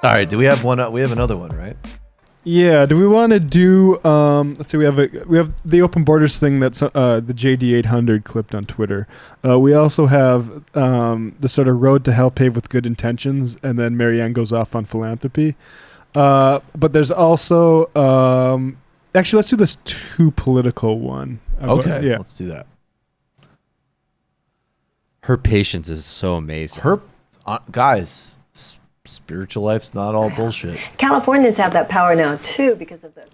All right. Do we have one? We have another one, right? Yeah. Do we want to do? Let's see. We have the open borders thing that's the JD800 clipped on Twitter. We also have the sort of road to hell paved with good intentions, and then Marianne goes off on philanthropy. But there's also actually let's do this too political one. Okay. Yeah. Let's do that. Her patience is so amazing. Her guys. Spiritual life's not all bullshit. Californians have that power now too because of the.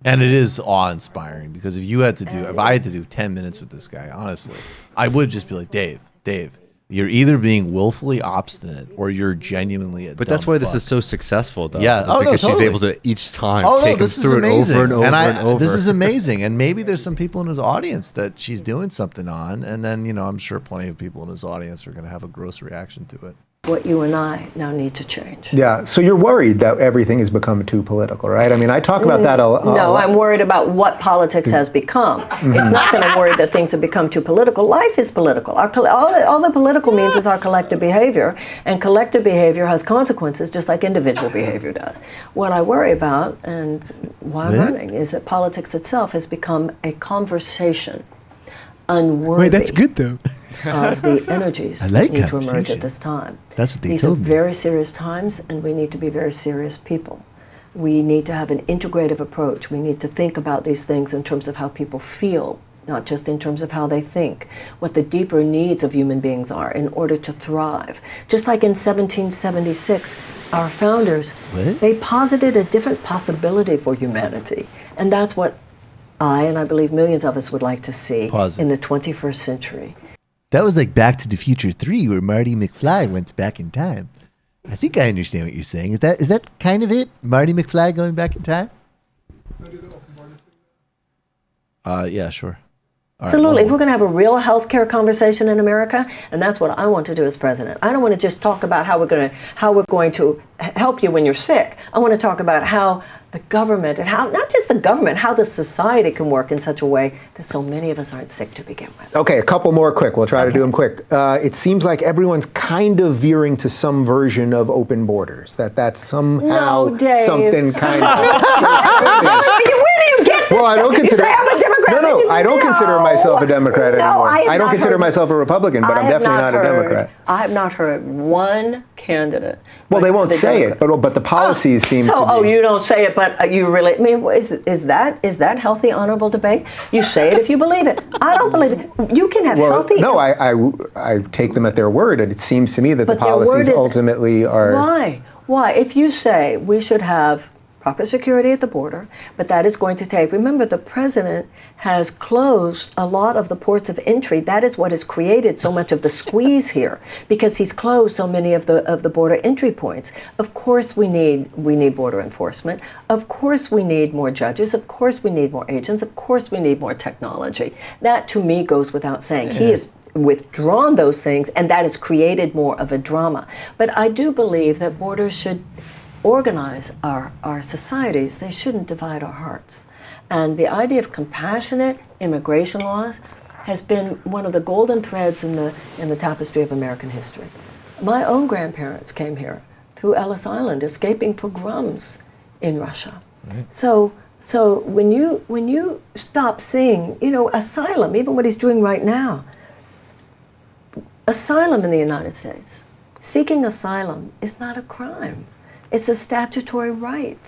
And it is awe-inspiring because if I had to do 10 minutes with this guy, honestly, I would just be like, Dave, you're either being willfully obstinate or you're genuinely a But that's why this is so successful, though. Yeah. Because she's able to each time take him through it amazing. over and over and over. This is amazing. And maybe there's some people in his audience that she's doing something on. And then, I'm sure plenty of people in his audience are going to have a gross reaction to it. What you and I now need to change. Yeah, so you're worried that everything has become too political, right? I mean, I talk about that a lot. No, I'm worried about what politics has become. It's not going to worry that things have become too political. Life is political. All the political means is our collective behavior, and collective behavior has consequences just like individual behavior does. What I worry about, and why I'm running, is that politics itself has become a conversation unworthy. Wait, that's good though. Of the energies that need to emerge at this time. That's what they These told are me. very serious times, and we need to be very serious people. We need to have an integrative approach. We need to think about these things in terms of how people feel, not just in terms of how they think, what the deeper needs of human beings are in order to thrive. Just like in 1776, our founders, they posited a different possibility for humanity, and that's what I believe millions of us would like to see in the 21st century. That was like Back to the Future 3 where Marty McFly went back in time. I think I understand what you're saying. Is that kind of it? Marty McFly going back in time? Yeah, sure. All Absolutely. right, if we're going to have a real healthcare conversation in America, and that's what I want to do as president. I don't want to just talk about how we're going to help you when you're sick. I want to talk about how the government and how not just the government, how the society can work in such a way that so many of us aren't sick to begin with. Okay, a couple more quick. We'll try to do them quick. It seems like everyone's kind of veering to some version of open borders. That's somehow something kind of. Where do you get this? Well, I don't consider. You say I'm a Democrat. No, I don't consider myself a Democrat anymore. I don't consider myself a Republican, but I'm definitely not a Democrat. I have not heard one candidate. Well, they won't say it, but the policies seem to be. You don't say it, but you really. I mean, is that healthy, honorable debate? You say it if you believe it. I don't believe it. You can have healthy. No, I take them at their word, and it seems to me that the policies ultimately are. Why? If you say we should have proper security at the border, but that is going to take. Remember, the president has closed a lot of the ports of entry. That is what has created so much of the squeeze here, because he's closed so many of the border entry points. Of course, we need border enforcement. Of course, we need more judges. Of course, we need more agents. Of course, we need more technology. That, to me, goes without saying. He has withdrawn those things, and that has created more of a drama. But I do believe that borders should organize our societies. They shouldn't divide our hearts. And the idea of compassionate immigration laws has been one of the golden threads in the tapestry of American history. My own grandparents came here through Ellis Island, escaping pogroms in Russia. Right. So when you stop seeing, asylum, even what he's doing right now, asylum in the United States, seeking asylum is not a crime. It's a statutory right.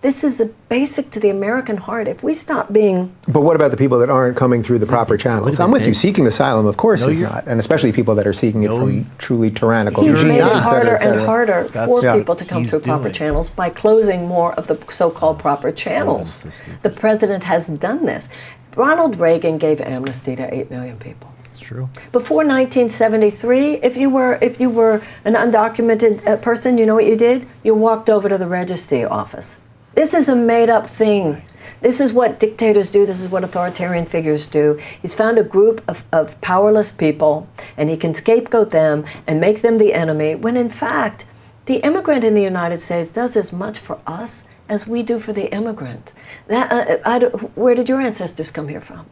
This is a basic to the American heart. If we stop being... But what about the people that aren't coming through the proper channels? I'm with you. Seeking asylum, of course, is not. And especially people that are seeking it from truly tyrannical regimes. He's made it harder and harder for people to come through proper channels by closing more of the so-called proper channels. The president has done this. Ronald Reagan gave amnesty to 8 million people. It's true. Before 1973, if you were an undocumented person, you know what you did? You walked over to the registry office. This is a made-up thing. This is what dictators do. This is what authoritarian figures do. He's found a group of powerless people, and he can scapegoat them and make them the enemy, when in fact, the immigrant in the United States does as much for us as we do for the immigrant. Where did your ancestors come here from?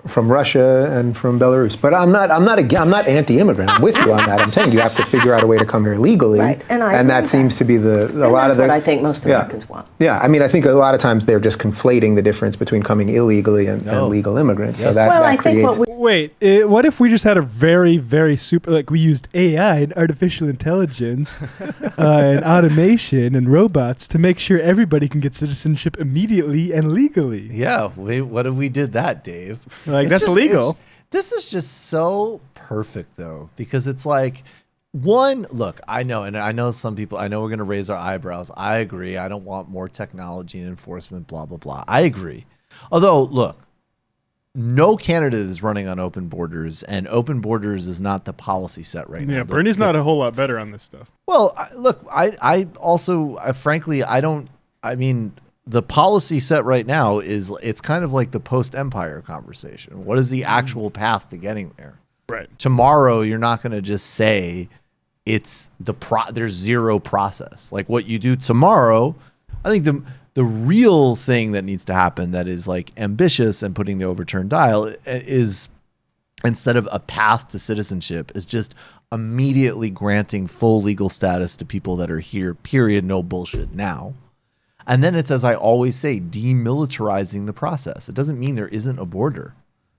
from Russia and from Belarus. But I'm not anti-immigrant. I'm with you on that. I'm saying you have to figure out a way to come here legally, right. and that seems to be a lot of the. What I think most Americans want. Yeah, I mean, I think a lot of times they're just conflating the difference between coming illegally and legal immigrants. Yes. So that creates. Wait, what if we just had a very, very super, like we used AI and artificial intelligence and automation and robots to make sure everybody can get citizenship immediately and legally? Yeah, what if we did that, Dave? Like, that's illegal. This is just so perfect, though, because it's like, look, I know some people, I know we're going to raise our eyebrows. I agree. I don't want more technology and enforcement, blah, blah, blah. I agree. Although, look, no candidate is running on open borders, and open borders is not the policy set right now. Yeah, Bernie's not a whole lot better on this stuff. Well, look, I also, frankly, the policy set right now it's kind of like the post-empire conversation. What is the actual path to getting there? Right. Tomorrow, you're not going to just say there's zero process. Like what you do tomorrow, I think the real thing that needs to happen that is like ambitious and putting the overturn dial is, instead of a path to citizenship, is just immediately granting full legal status to people that are here, period, no bullshit now. And then it's, as I always say, demilitarizing the process. It doesn't mean there isn't a border.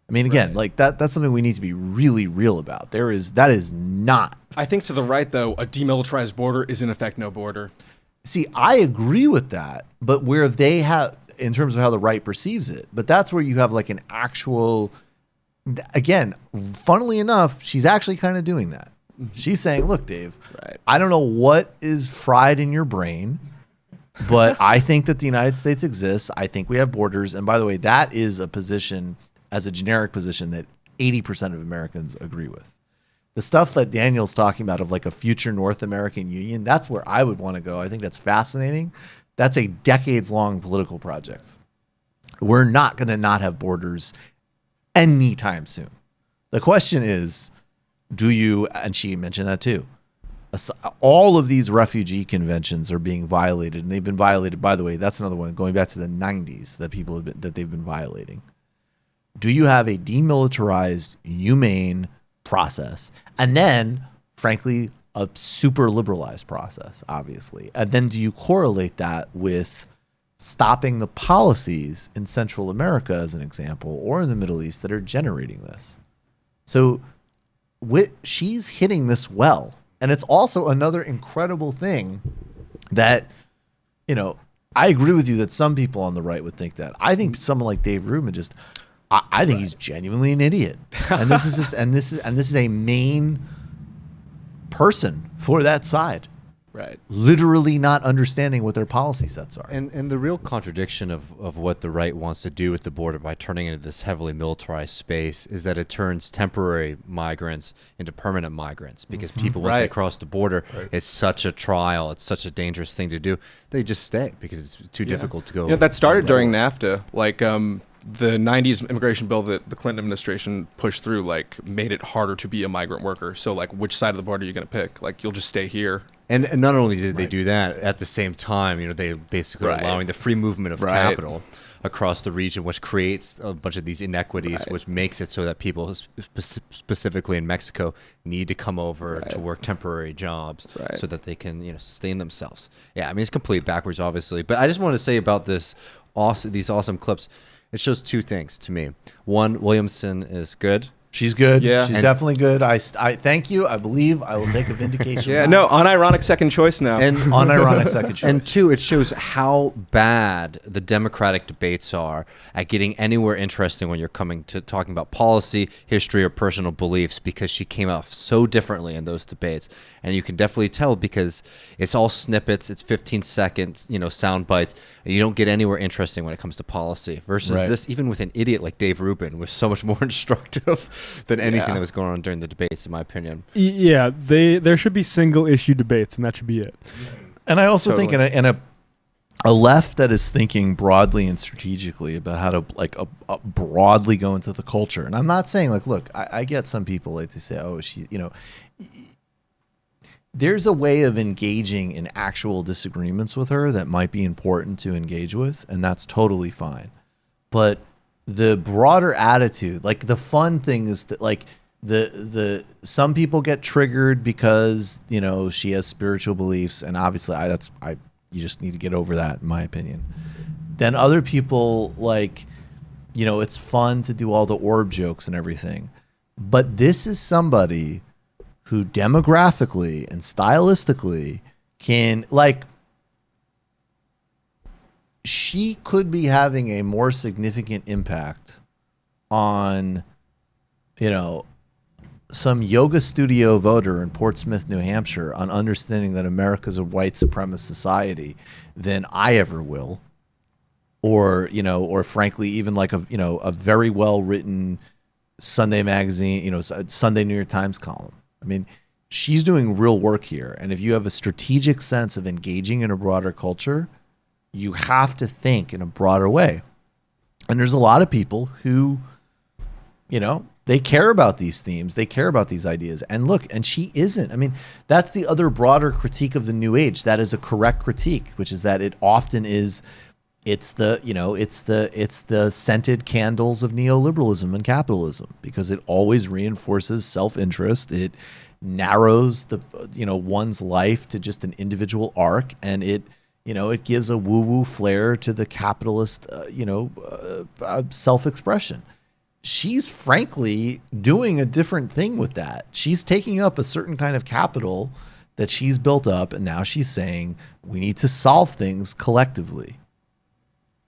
I mean, again, like that's something we need to be really real about. That is not. I think to the right, though, a demilitarized border is in effect no border. See, I agree with that, but where they have, in terms of how the right perceives it, but that's where you have like an actual, again, funnily enough, she's actually kind of doing that. She's saying, look, Dave, I don't know what is fried in your brain, but I think that the United States exists. I think we have borders. And by the way, that is a position, as a generic position, that 80% of Americans agree with. The stuff that Daniel's talking about of like a future North American Union, that's where I would want to go. I think that's fascinating. That's a decades-long political project. We're not going to not have borders anytime soon. The question is, do you, and she mentioned that too, all of these refugee conventions are being violated, and they've been violated, by the way, that's another one, going back to the 90s, that they've been violating. Do you have a demilitarized, humane process, and then, frankly, a super liberalized process, obviously? And then do you correlate that with stopping the policies in Central America, as an example, or in the Middle East that are generating this? So she's hitting this well. And it's also another incredible thing that, I agree with you that some people on the right would think that. I think someone like Dave Rubin I think he's genuinely an idiot. And this is a main person for that side. Right. Literally not understanding what their policy sets are. And the real contradiction of what the right wants to do with the border by turning it into this heavily militarized space is that it turns temporary migrants into permanent migrants, because people, once they cross the border, it's such a trial, it's such a dangerous thing to do, they just stay because it's too difficult to go. That started during NAFTA. Like the 90s immigration bill that the Clinton administration pushed through, like, made it harder to be a migrant worker. So, like, which side of the border are you going to pick? Like, you'll just stay here. And not only did they do that, at the same time, they basically are allowing the free movement of capital across the region, which creates a bunch of these inequities, which makes it so that people, specifically in Mexico, need to come over to work temporary jobs so that they can, sustain themselves. Yeah, I mean, it's completely backwards, obviously. But I just want to say about these awesome clips, it shows two things to me. One, Williamson is good. She's good. Yeah. She's definitely good. I thank you. I believe I will take a vindication. Unironic second choice now. And unironic second choice. And two, it shows how bad the Democratic debates are at getting anywhere interesting when you're coming to talking about policy, history, or personal beliefs, because she came off so differently in those debates. And you can definitely tell because it's all snippets, it's 15 seconds, sound bites, and you don't get anywhere interesting when it comes to policy. Versus this, even with an idiot like Dave Rubin, was so much more instructive than anything that was going on during the debates, in my opinion. Yeah, there should be single issue debates, and that should be it. And I also think in a left that is thinking broadly and strategically about how to broadly go into the culture. And I'm not saying look, I get some people they say, oh, she, there's a way of engaging in actual disagreements with her that might be important to engage with, and that's totally fine. But the broader attitude, like the fun thing is that like the some people get triggered because, you know, she has spiritual beliefs, and obviously you just need to get over that, in my opinion. Then other people, like, you know, it's fun to do all the orb jokes and everything. But this is somebody who demographically and stylistically can, like, she could be having a more significant impact on, you know, some yoga studio voter in Portsmouth, New Hampshire, on understanding that America's a white supremacist society than I ever will. Or, you know, or frankly, even like a very well written Sunday magazine, you know, Sunday New York Times column. I mean, she's doing real work here. And if you have a strategic sense of engaging in a broader culture, you have to think in a broader way. And there's a lot of people who, you know, they care about these themes. They care about these ideas. And look, and she isn't. I mean, that's the other broader critique of the New Age. That is a correct critique, which is that it often is, it's the scented candles of neoliberalism and capitalism, because it always reinforces self-interest. It narrows the, you know, one's life to just an individual arc, and it, you know, it gives a woo-woo flair to the capitalist, self-expression. She's frankly doing a different thing with that. She's taking up a certain kind of capital that she's built up, and now she's saying we need to solve things collectively.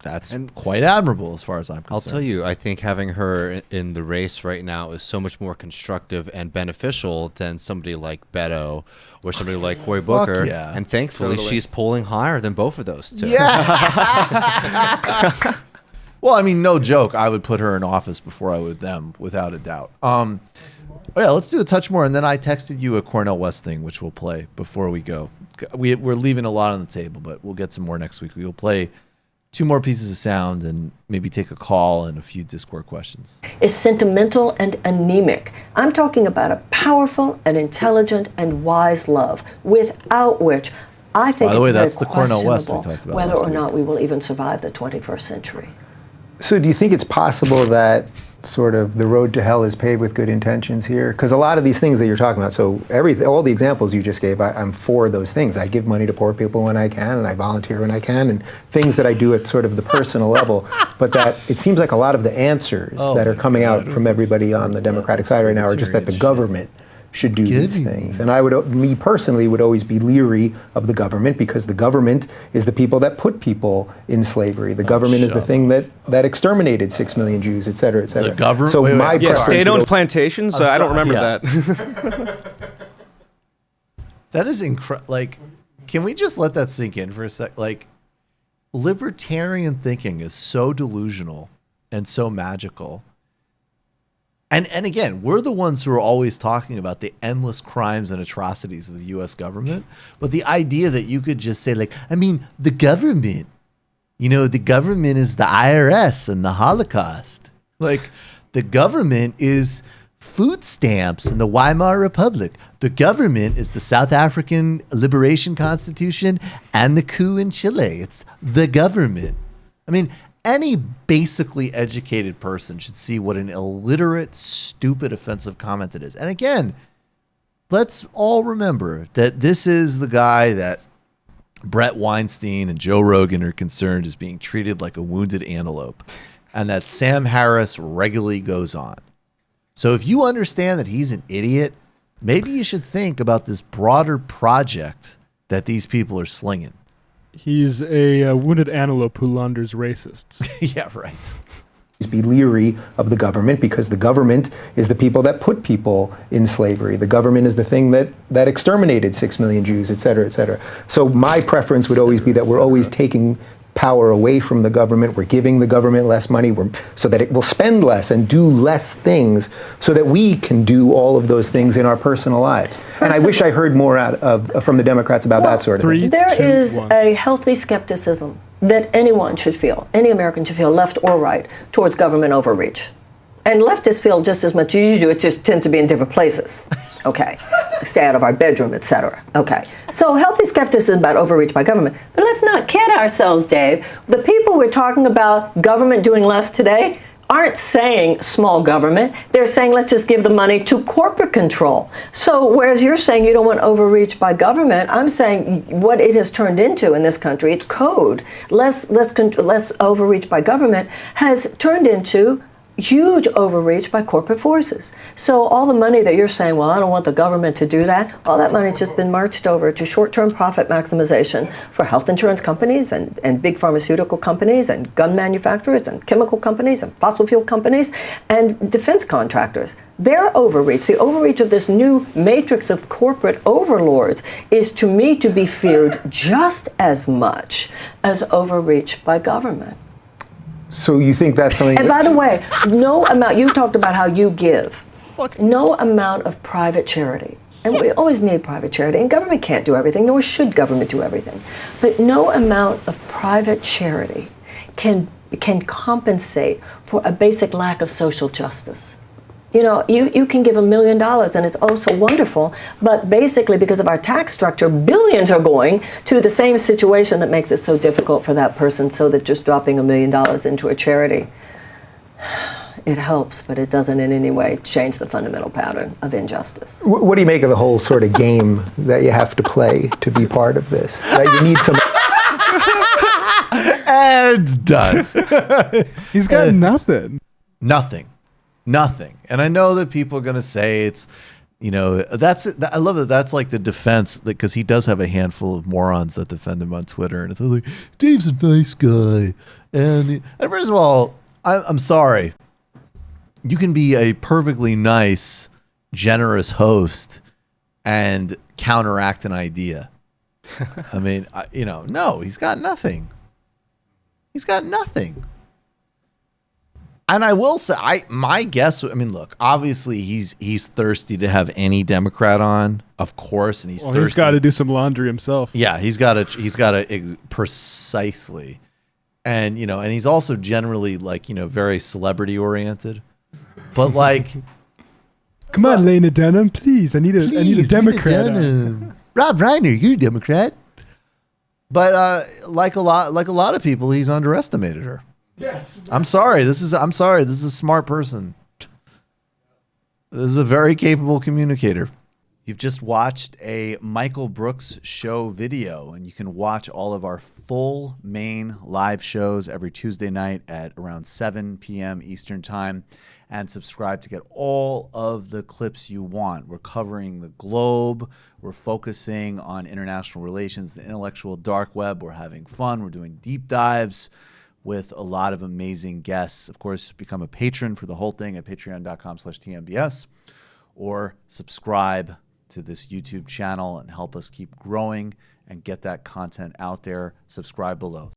That's quite admirable as far as I'm concerned. I'll tell you, I think having her in the race right now is so much more constructive and beneficial than somebody like Beto or somebody like Cory Booker. Yeah. And thankfully, she's polling higher than both of those two. Yeah. Well, I mean, no joke. I would put her in office before I would them, without a doubt. Yeah, let's do a touch more. And then I texted you a Cornel West thing, which we'll play before we go. We're leaving a lot on the table, but we'll get some more next week. We'll play 2 more pieces of sound and maybe take a call and a few Discord questions. Is sentimental and anemic. I'm talking about a powerful and intelligent and wise love, without which I think By the way, it's that's very the Cornel West we questionable talked about whether last or week. not we will even survive the 21st century. So do you think it's possible that sort of the road to hell is paved with good intentions here? Because a lot of these things that you're talking about, so all the examples you just gave, I'm for those things. I give money to poor people when I can, and I volunteer when I can, and things that I do at sort of the personal level. But that it seems like a lot of the answers that are coming out from everybody on the Democratic side right now are just that the government should do these things. And me personally would always be leery of the government, because the government is the people that put people in slavery. The government is the thing that exterminated 6 million Jews, et cetera, et cetera. The government. So state-owned plantations. I don't remember that. That is incredible. Like, can we just let that sink in for a sec? Like, libertarian thinking is so delusional and so magical. And again, we're the ones who are always talking about the endless crimes and atrocities of the U.S. government. But the idea that you could just say, like, I mean, the government, you know, the government is the IRS and the Holocaust. Like, the government is food stamps in the Weimar Republic. The government is the South African Liberation Constitution and the coup in Chile. It's the government. I mean, any basically educated person should see what an illiterate, stupid, offensive comment it is. And again, let's all remember that this is the guy that Brett Weinstein and Joe Rogan are concerned is being treated like a wounded antelope, and that Sam Harris regularly goes on. So if you understand that he's an idiot, maybe you should think about this broader project that these people are slinging. He's a wounded antelope who launders racists. Yeah, right. Be leery of the government, because the government is the people that put people in slavery. The government is the thing that exterminated 6 million Jews, et cetera, et cetera. So my preference would always be that we're always taking power away from the government. We're giving the government less money so that it will spend less and do less things, so that we can do all of those things in our personal lives. And I wish I heard more from the Democrats about that sort of thing. There is a healthy skepticism that anyone should feel, any American should feel, left or right, towards government overreach. And leftists feel just as much as you do, it just tends to be in different places. Okay, stay out of our bedroom, etc. Okay, so healthy skepticism about overreach by government. But let's not kid ourselves, Dave. The people we're talking about government doing less today aren't saying small government. They're saying let's just give the money to corporate control. So whereas you're saying you don't want overreach by government, I'm saying what it has turned into in this country, it's code. Less overreach by government has turned into huge overreach by corporate forces. So all the money that you're saying, well, I don't want the government to do that, all that money's just been marched over to short-term profit maximization for health insurance companies and big pharmaceutical companies and gun manufacturers and chemical companies and fossil fuel companies and defense contractors. Their overreach, the overreach of this new matrix of corporate overlords, is to me to be feared just as much as overreach by government. So you think that's something... And by the way, no amount, you talked about how you give. No amount of private charity, and we always need private charity, and government can't do everything, nor should government do everything, but no amount of private charity can compensate for a basic lack of social justice. You know, you can give $1 million and it's oh so wonderful, but basically because of our tax structure, billions are going to the same situation that makes it so difficult for that person, so that just dropping $1 million into a charity, it helps, but it doesn't in any way change the fundamental pattern of injustice. What do you make of the whole sort of game that you have to play to be part of this? That you need some... And it's done. He's got nothing. Nothing. And I know that people are going to say it's, you know, I love that that's like the defense, because he does have a handful of morons that defend him on Twitter. And it's like, Dave's a nice guy. And first of all, I'm sorry. You can be a perfectly nice, generous host and counteract an idea. I mean, no, he's got nothing. And I will say, my guess, I mean, look, obviously he's thirsty to have any Democrat on, of course, and he's thirsty. He's got to do some laundry himself. Yeah, he's got to precisely, and and he's also generally like very celebrity oriented, but like, come on, Lena Dunham, please, I need a Democrat on. Rob Reiner, you're a Democrat, but like a lot of people, he's underestimated her. Yes. I'm sorry. This is a smart person. This is a very capable communicator. You've just watched a Michael Brooks show video, and you can watch all of our full main live shows every Tuesday night at around 7 p.m. Eastern Time, and subscribe to get all of the clips you want. We're covering the globe. We're focusing on international relations, the intellectual dark web. We're having fun. We're doing deep dives with a lot of amazing guests. Of course, become a patron for the whole thing at patreon.com/TMBS, or subscribe to this YouTube channel and help us keep growing and get that content out there. Subscribe below.